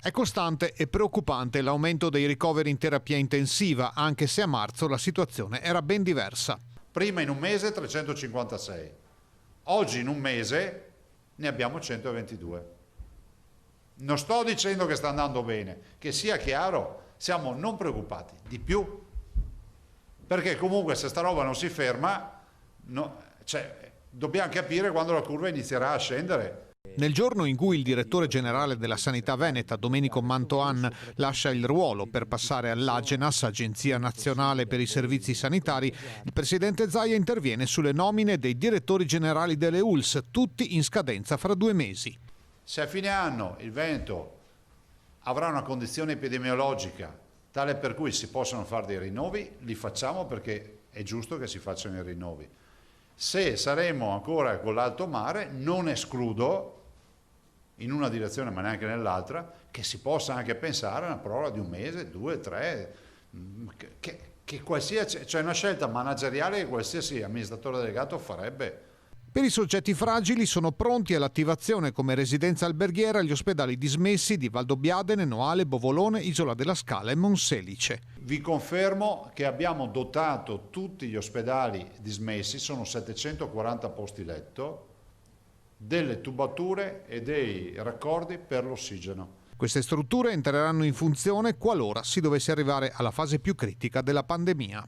È costante e preoccupante l'aumento dei ricoveri in terapia intensiva, anche se a marzo la situazione era ben diversa. Prima in un mese 356, oggi in un mese ne abbiamo 122. Non sto dicendo che sta andando bene, che sia chiaro, siamo non preoccupati, di più, perché comunque se sta roba non si ferma, dobbiamo capire quando la curva inizierà a scendere. Nel giorno in cui il direttore generale della Sanità Veneta, Domenico Mantoan, lascia il ruolo per passare all'Agenas, Agenzia Nazionale per i Servizi Sanitari, il presidente Zaia interviene sulle nomine dei direttori generali delle ULSS, tutti in scadenza fra 2 mesi. Se a fine anno il Veneto avrà una condizione epidemiologica tale per cui si possono fare dei rinnovi, li facciamo perché è giusto che si facciano i rinnovi. Se saremo ancora con l'alto mare, non escludo, in una direzione ma neanche nell'altra, che si possa anche pensare a una proroga di 1 mese, 2, 3, che qualsiasi, cioè una scelta manageriale che qualsiasi amministratore delegato farebbe. Per i soggetti fragili sono pronti all'attivazione come residenza alberghiera gli ospedali dismessi di Valdobbiadene, Noale, Bovolone, Isola della Scala e Monselice. Vi confermo che abbiamo dotato tutti gli ospedali dismessi, sono 740 posti letto, delle tubature e dei raccordi per l'ossigeno. Queste strutture entreranno in funzione qualora si dovesse arrivare alla fase più critica della pandemia.